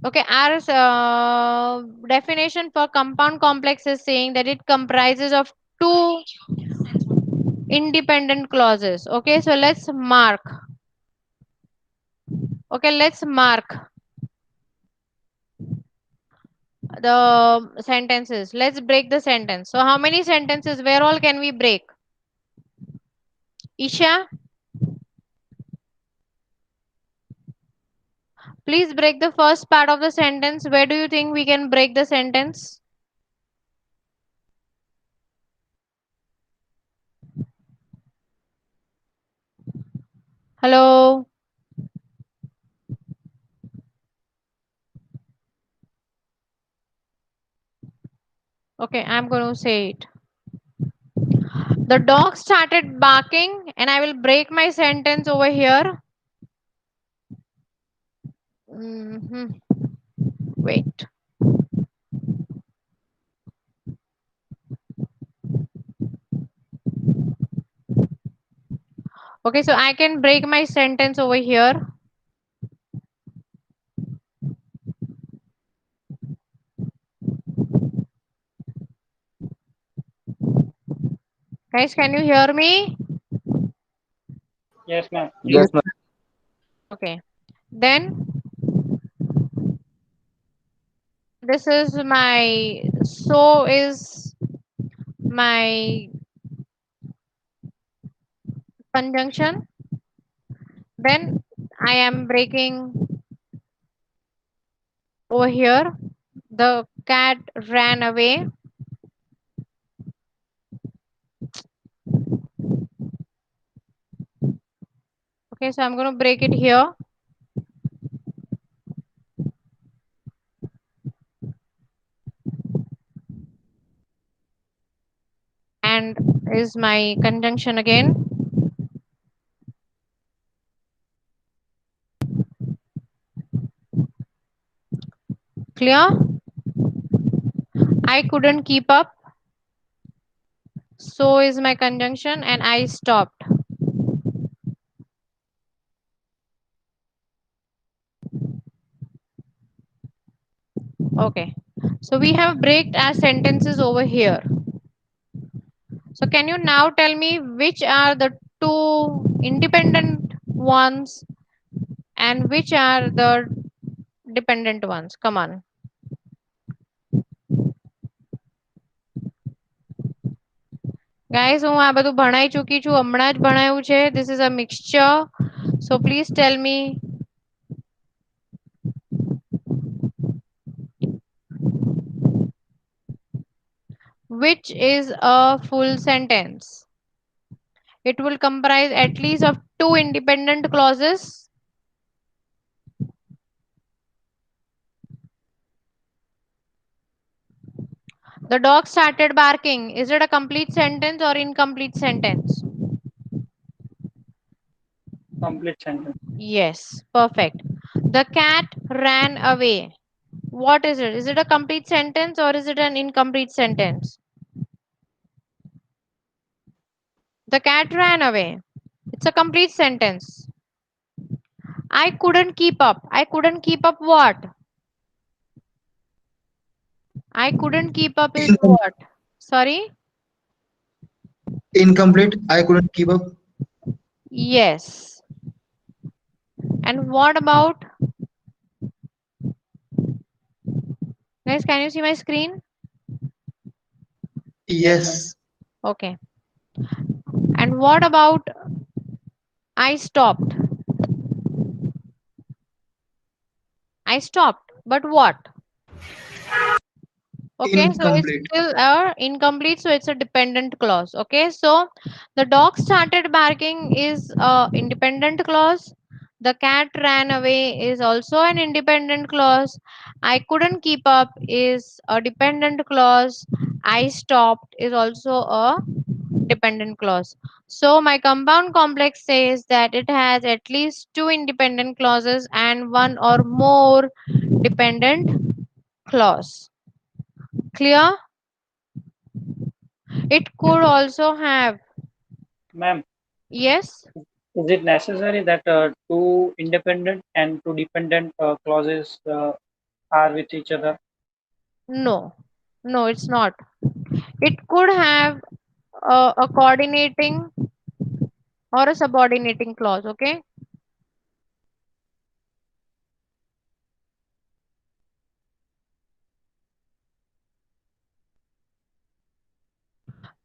Okay, our definition for compound complex is saying that it comprises of two independent clauses. Okay, so let's mark. Okay, let's mark the sentences. Let's break the sentence. So how many sentences? Where all can we break? Isha, please break the first part of the sentence. Where do you think we can break the sentence? Hello. Okay, I'm going to say it. The dog started barking, and I will break my sentence over here. Wait. Okay, so I can break my sentence over here. Guys, can you hear me? Yes, ma'am. Yes. Yes, ma'am. Okay. Then this is my so is my conjunction. Then I am breaking over here. The cat ran away. Okay, so I'm going to break it here. And is my conjunction again. Clear? I couldn't keep up. So is my conjunction and I stopped. Okay. So we have breaked our sentences over here. So can you now tell me which are the two independent ones and which are the dependent ones? Come on. Guys, હું આ બધું ભણાઈ ચૂકી છું, હમણાં જ ભણાયું છે. This is a mixture. So please tell me which is a full sentence. It will comprise at least of two independent clauses. The dog started barking. Is it a complete sentence or incomplete sentence? Complete sentence. Yes, perfect. The cat ran away. What is it? Is it a complete sentence or is it an incomplete sentence? The cat ran away. It's a complete sentence. I couldn't keep up. I couldn't keep up what? I couldn't keep up is Incom- what? Sorry? Incomplete. I couldn't keep up. Yes. And what about, guys, can you see my screen? Yes. Okay. And what about I stopped? I stopped. But what? Okay, so it's Incomplete. still incomplete, so it's a dependent clause. Okay, so the dog started barking is a independent clause. The cat ran away is also an independent clause. I couldn't keep up is a dependent clause. I stopped is also a dependent clause. So my compound complex says that it has at least two independent clauses and one or more dependent clause. Clear? It could also have, Ma'am, yes, Is it necessary that two independent and two dependent clauses are with each other? No, no, it's not. It could have a coordinating or a subordinating clause. Okay.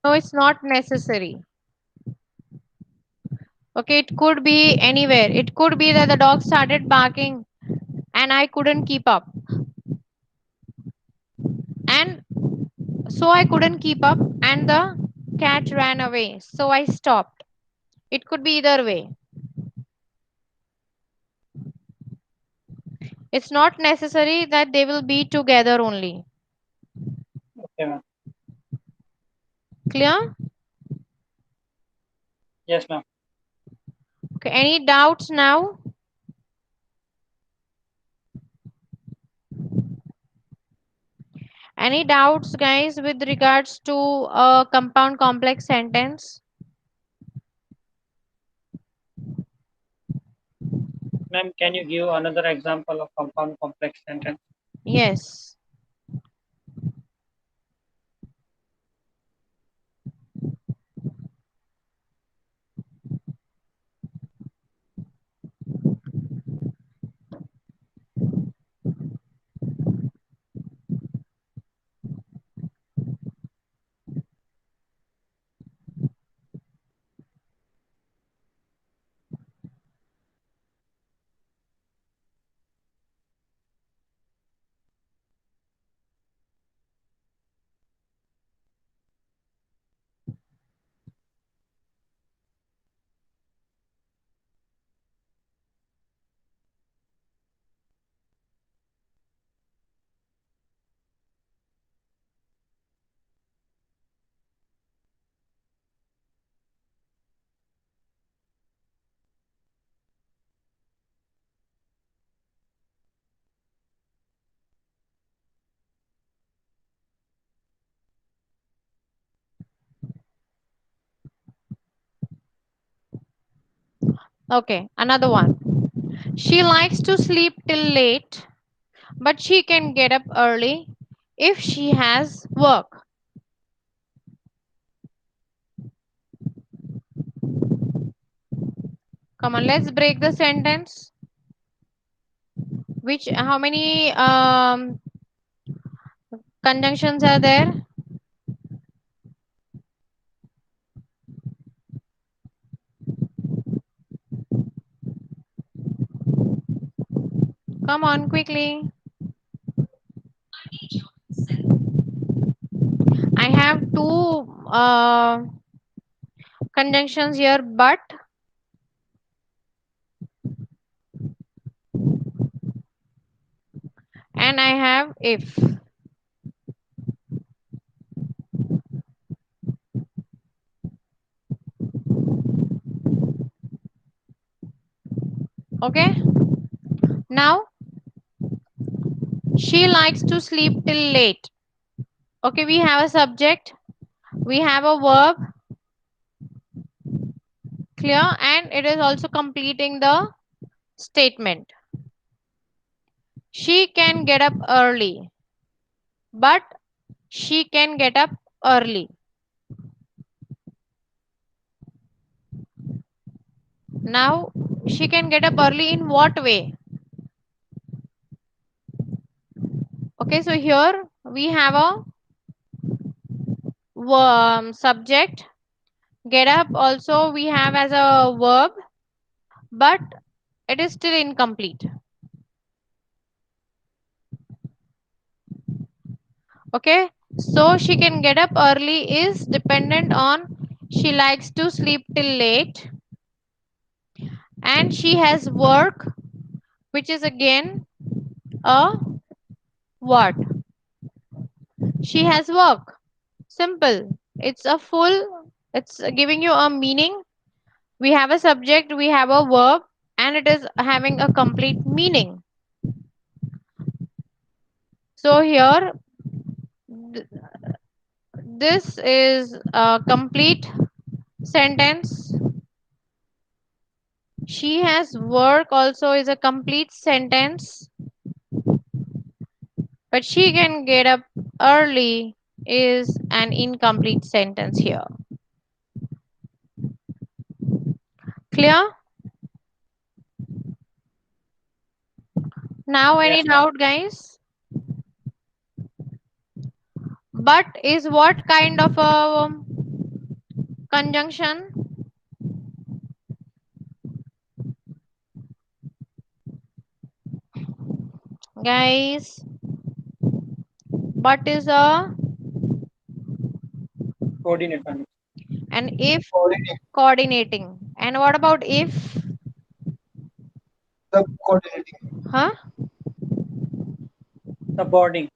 No, it's not necessary. Okay, it could be anywhere. It could be that the dog started barking and I couldn't keep up. And so I couldn't keep up and the cat ran away. So I stopped. It could be either way. It's not necessary that they will be together only. Okay, ma'am. Clear? Yes, ma'am. Okay, any doubts now? Any doubts, guys, with regards to a compound complex sentence? Ma'am, can you give another example of compound complex sentence? Yes. Okay, another one. She likes to sleep till late, but she can get up early if she has work. Come on, let's break the sentence. Which, how many conjunctions are there? Come on, quickly. I have two conjunctions here, but and I have if. Okay. Now she likes to sleep till late. Okay, we have a subject, we have a verb, clear, and it is also completing the statement. She can get up early, but she can get up early. Now, she can get up early in what way? Okay, so here we have a subject. Get up also we have as a verb, but it is still incomplete. Okay, so she can get up early is dependent on she likes to sleep till late and she has work, which is again a what? She has work. Simple. It's a full, it's giving you a meaning. We have a subject, we have a verb, and it is having a complete meaning. So here, this is a complete sentence. She has work also is a complete sentence, but she can get up early is an incomplete sentence here. Clear? Now, any Yes, ma'am. doubt, guys? But is what kind of a conjunction? Guys, but is a Coordinate, ma'am. and if Coordinate, coordinating. And what about if? subcoordinating, Huh? Subordinating.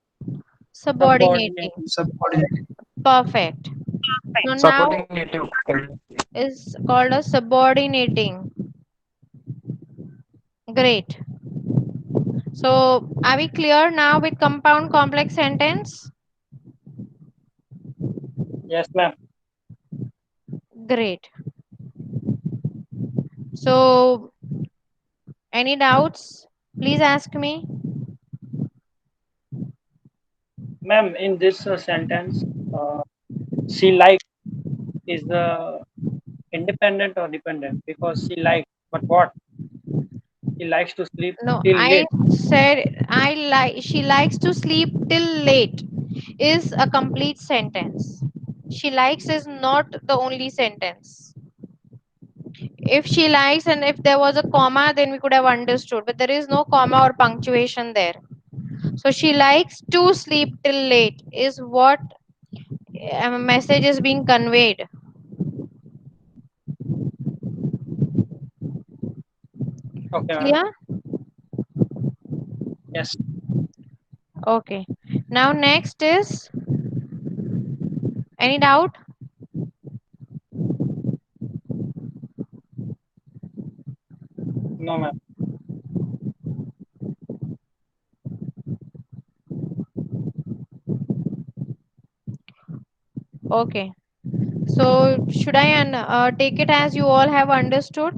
Subordinating. Subordinating. subcoordinating. Perfect. So now Subordinative. is called a subordinating. Great. So are we clear now with compound complex sentence? Yes, ma'am. Great. So any doubts? Please ask me. Ma'am, in this sentence, she like is independent or dependent? Because she likes, but what? She likes to sleep No, till I late. said I like she likes to sleep till late is a complete sentence. She likes is not the only sentence. If she likes and if there was a comma, then we could have understood, but there is no comma or punctuation there. So she likes to sleep till late is what message is being conveyed. Okay, ma'am. Clear? Yes. Okay. Now next is any doubt? No, ma'am. Okay. So should I take it as you all have understood?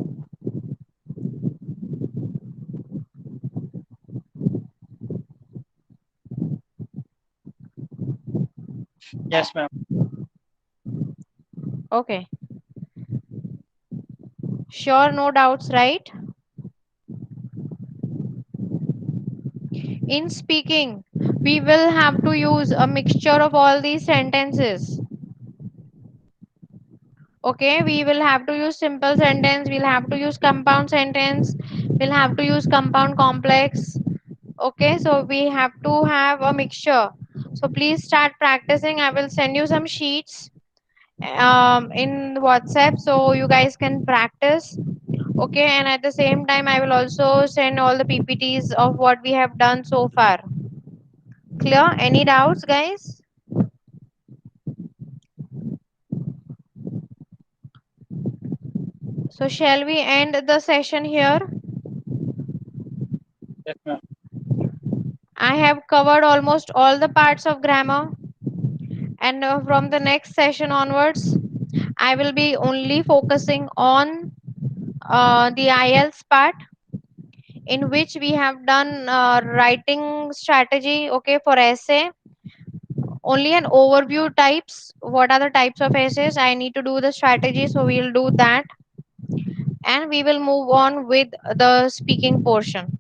Yes, ma'am. Okay. Sure, no doubts, right? In speaking, we will have to use a mixture of all these sentences. Okay, we will have to use simple sentence, we'll have to use compound sentence, we'll have to use compound complex. Okay, so we have to have a mixture. So please start practicing. I will send you some sheets in WhatsApp so you guys can practice. Okay, and at the same time, I will also send all the PPTs of what we have done so far. Clear? Any doubts, guys? So shall we end the session here? Yes, ma'am. I have covered almost all the parts of grammar, and from the next session onwards, I will be only focusing on the IELTS part, in which we have done writing strategy. Okay, for essay, only an overview types. What are the types of essays? I need to do the strategy, so we'll do that, and we will move on with the speaking portion.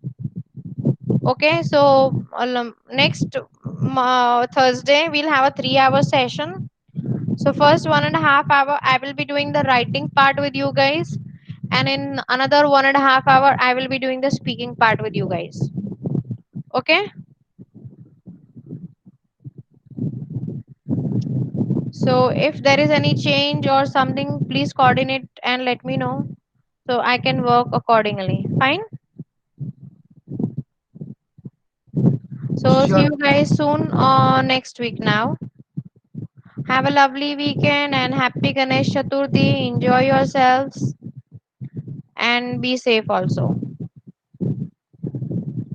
Okay, so next Thursday we'll have a 3 hour session. So first 1.5 hour I will be doing the writing part with you guys, and in another 1.5 hour I will be doing the speaking part with you guys. Okay, so if there is any change or something, please coordinate and let me know so I can work accordingly. Fine. So see Sure. you guys soon next week now. Have a lovely weekend and happy Ganesh Chaturthi. Enjoy yourselves and be safe also.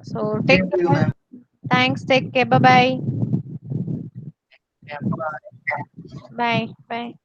So take Same to you, care. ma'am. Thanks. Take care. Bye bye. Yeah. Bye. Bye.